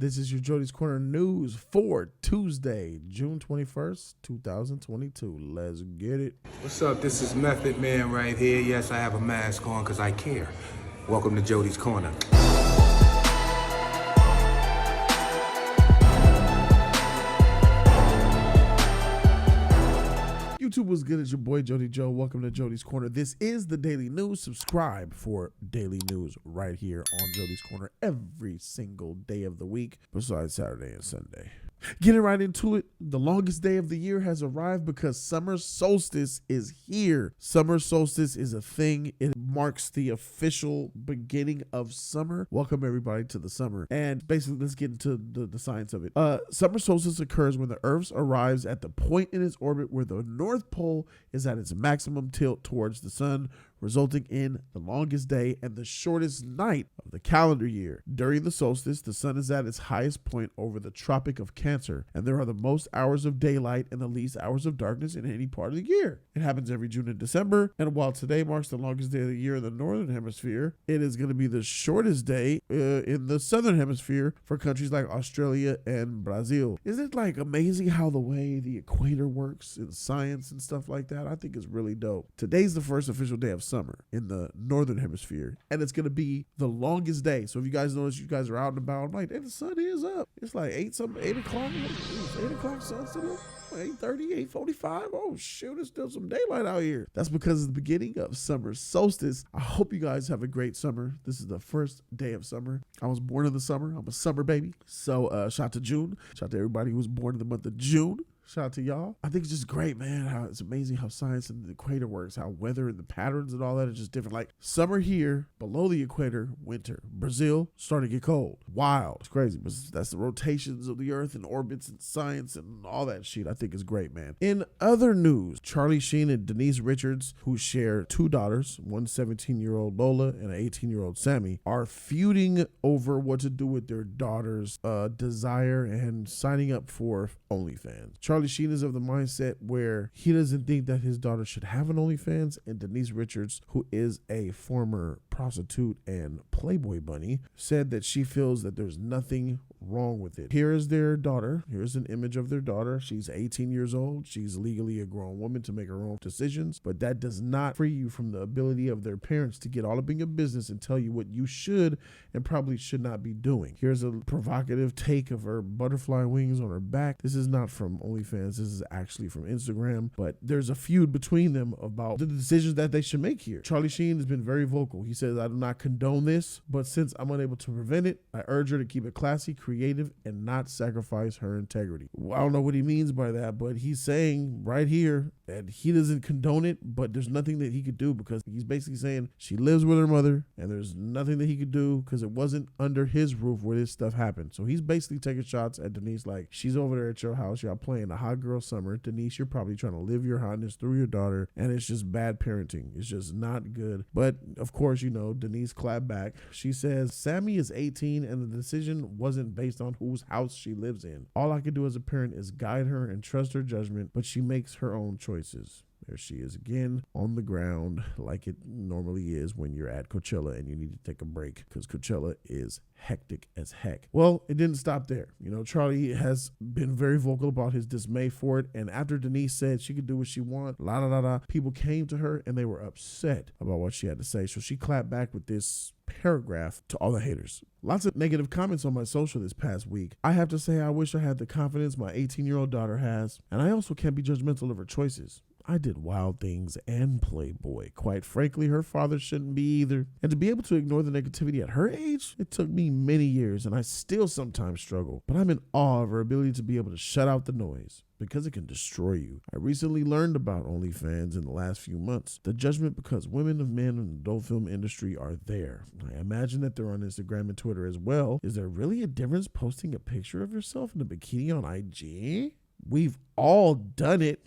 This is your Jody's Corner news for Tuesday, June 21st, 2022. Let's get it. What's up? This is Method Man right here. Yes, I have a mask on because I care. Welcome to Jody's Corner. YouTube was good. It's your boy Jody Joe. Welcome to Jody's Corner. This is the Daily News. Subscribe for daily news right here on Jody's Corner every single day of the week, besides Saturday and Sunday. Getting right into it, the longest day of the year has arrived because summer solstice is here. Summer solstice is a thing. It marks the official beginning of summer. Welcome everybody to the summer. And basically, let's get into the science of it. Summer solstice occurs when the Earth arrives at the point in its orbit where the North Pole is at its maximum tilt towards the sun, resulting in the longest day and the shortest night of the calendar year. During the solstice, the sun is at its highest point over the Tropic of Cancer, and there are the most hours of daylight and the least hours of darkness in any part of the year. It happens every June and December, and while today marks the longest day of the year in the Northern Hemisphere, it is going to be the shortest day in the Southern Hemisphere for countries like Australia and Brazil. Isn't it amazing how the way the equator works in science and stuff like that? I think it's really dope. Today's the first official day of summer in the Northern Hemisphere, and it's going to be the longest day. So if you guys notice, you guys are out and about, I'm like, hey, the sun is up. It's like 8 o'clock. It's 8 o'clock, sun's still up. 8:30, 8:45. Oh shoot, there's still some daylight out here. That's because it's the beginning of summer solstice. I hope you guys have a great summer. This is the first day of summer. I was born in the summer. I'm a summer baby. So shout out to June. Shout out to everybody who was born in the month of June. Shout out to y'all. I think it's just great, man, how it's amazing how science and the equator works, how weather and the patterns and all that is just different. Like summer here, below the equator, winter. Brazil, starting to get cold. Wild. It's crazy, but that's the rotations of the earth and orbits and science and all that shit. I think is great, man. In other news, Charlie Sheen and Denise Richards, who share two daughters, one 17-year-old Lola and an 18-year-old Sammy, are feuding over what to do with their daughter's desire and signing up for OnlyFans. Charlie Sheen is of the mindset where he doesn't think that his daughter should have an OnlyFans, and Denise Richards, who is a former prostitute and Playboy bunny, said that she feels that there's nothing wrong with it. Here is their daughter. Here's an image of their daughter. She's 18 years old. She's legally a grown woman to make her own decisions, but that does not free you from the ability of their parents to get all up in your business and tell you what you should and probably should not be doing. Here's a provocative take of her butterfly wings on her back. This is not from OnlyFans. This is actually from Instagram, but there's a feud between them about the decisions that they should make here. Charlie Sheen has been very vocal. He says, I do not condone this, but since I'm unable to prevent it, I urge her to keep it classy, creative, and not sacrifice her integrity. Well, I don't know what he means by that, but he's saying right here that he doesn't condone it, but there's nothing that he could do because he's basically saying she lives with her mother and there's nothing that he could do because it wasn't under his roof where this stuff happened. So he's basically taking shots at Denise like, she's over there at your house, y'all playing a hot girl summer. Denise, you're probably trying to live your hotness through your daughter, and it's just bad parenting. It's just not good. But of course, Denise clapped back. She says, Sammy is 18 and the decision wasn't based on whose house she lives in. All I can do as a parent is guide her and trust her judgment, but she makes her own choices. There she is again on the ground like it normally is when you're at Coachella and you need to take a break because Coachella is hectic as heck. Well, it didn't stop there. Charlie has been very vocal about his dismay for it, and after Denise said she could do what she wants, people came to her and they were upset about what she had to say. So she clapped back with this paragraph to all the haters. Lots of negative comments on my social this past week. I have to say I wish I had the confidence my 18-year-old daughter has, and I also can't be judgmental of her choices. I did wild things and Playboy. Quite frankly, her father shouldn't be either. And to be able to ignore the negativity at her age, it took me many years and I still sometimes struggle. But I'm in awe of her ability to be able to shut out the noise because it can destroy you. I recently learned about OnlyFans in the last few months. The judgment because women and men in the adult film industry are there. I imagine that they're on Instagram and Twitter as well. Is there really a difference posting a picture of yourself in a bikini on IG? We've all done it.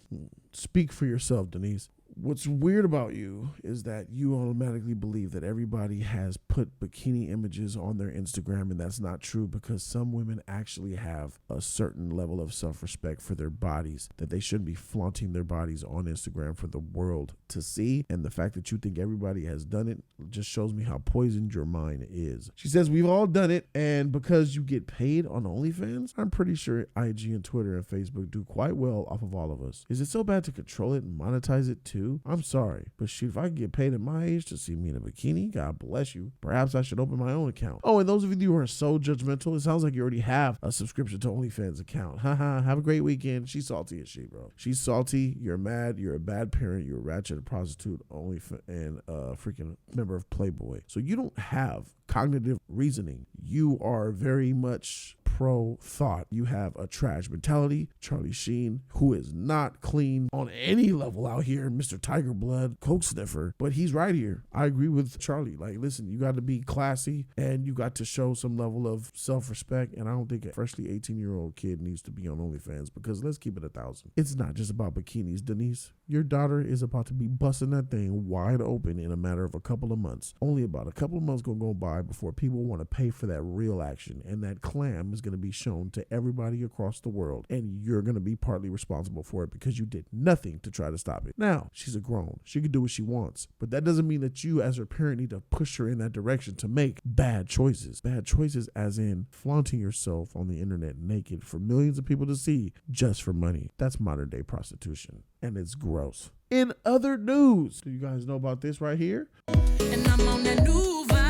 Speak for yourself, Denise. What's weird about you is that you automatically believe that everybody has put bikini images on their Instagram, and that's not true, because some women actually have a certain level of self-respect for their bodies, that they shouldn't be flaunting their bodies on Instagram for the world to see. And the fact that you think everybody has done it just shows me how poisoned your mind is. She says, we've all done it, and because you get paid on OnlyFans, I'm pretty sure IG and Twitter and Facebook do quite well off of all of us. Is it so bad to control it and monetize it too? I'm sorry, but shoot, if I can get paid at my age to see me in a bikini, God bless you. Perhaps I should open my own account. Oh, and those of you who are so judgmental, it sounds like you already have a subscription to OnlyFans account. Haha, have a great weekend. She's salty as shit, bro. She's salty. You're mad. You're a bad parent. You're a ratchet, a prostitute, and a freaking member of Playboy. So you don't have cognitive reasoning. You are very much pro thought. You have a trash mentality. Charlie Sheen, who is not clean on any level out here, Mr. Tiger Blood, coke sniffer, but he's right here. I agree with Charlie. Like, listen, you got to be classy and you got to show some level of self-respect. And I don't think a freshly 18-year-old kid needs to be on OnlyFans, because let's keep it 1,000. It's not just about bikinis, Denise. Your daughter is about to be busting that thing wide open in a matter of a couple of months. Only about a couple of months gonna go by before people want to pay for that real action, and that clam is going to be shown to everybody across the world, and you're going to be partly responsible for it because you did nothing to try to stop it. Now, she's a grown. She can do what she wants, but that doesn't mean that you as her parent need to push her in that direction to make bad choices. Bad choices as in flaunting yourself on the internet naked for millions of people to see just for money. That's modern day prostitution, and it's gross. In other news, do you guys know about this right here? And I'm on that new vibration.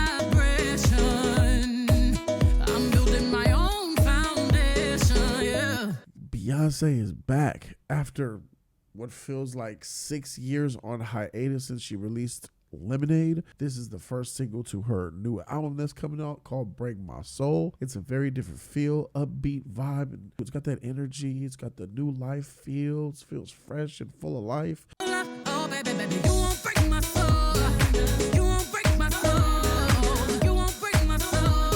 I'm building my own foundation, yeah. Beyonce is back after what feels like 6 years on hiatus since she released Lemonade. This is the first single to her new album that's coming out called Break My Soul. It's a very different feel, upbeat vibe, and it's got that energy. It's got the new life feels fresh and full of life. Oh, baby, baby, you won't break my soul. You won't break my soul. You won't break my soul.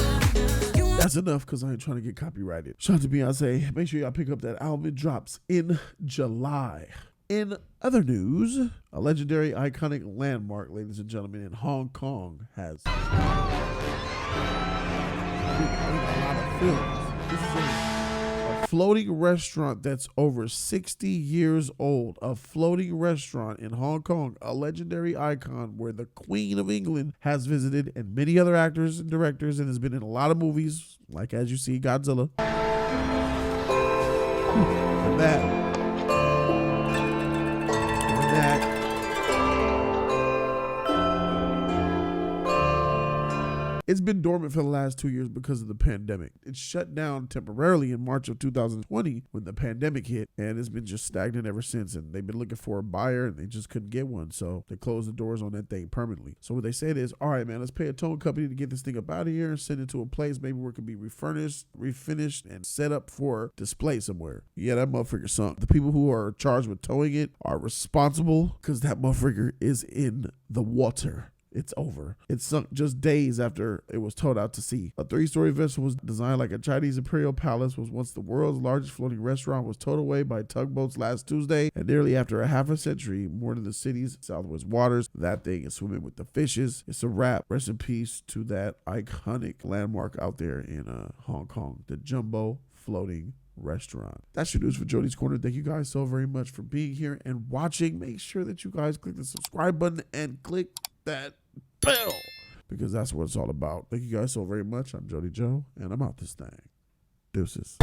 That's enough, because I ain't trying to get copyrighted. Shout out to Beyonce. Make sure y'all pick up that album. It drops in July. In other news, a legendary iconic landmark, ladies and gentlemen, in Hong Kong has a lot of films. This is a floating restaurant that's over 60 years old. A floating restaurant in Hong Kong, a legendary icon where the Queen of England has visited, and many other actors and directors, and has been in a lot of movies, like as you see, Godzilla. And that. It's been dormant for the last 2 years because of the pandemic. It shut down temporarily in March of 2020 when the pandemic hit, and it's been just stagnant ever since. And they've been looking for a buyer, and they just couldn't get one, so they closed the doors on that thing permanently. So what they said is, all right, man, let's pay a towing company to get this thing up out of here and send it to a place maybe where it could be refinished, and set up for display somewhere. Yeah, that motherfucker sunk. The people who are charged with towing it are responsible because that motherfucker is in the water. It's over. It sunk just days after it was towed out to sea. A 3-story vessel was designed like a Chinese imperial palace, was once the world's largest floating restaurant, was towed away by tugboats last Tuesday, and nearly after a half a century, more than the city's southwest waters, that thing is swimming with the fishes. It's a wrap. Rest in peace to that iconic landmark out there in Hong Kong, the Jumbo Floating Restaurant. That's your news for Jody's Corner. Thank you guys so very much for being here and watching. Make sure that you guys click the subscribe button and click that bell, because that's what it's all about. Thank you guys so very much. I'm Jody Joe, and I'm out this thing. Deuces.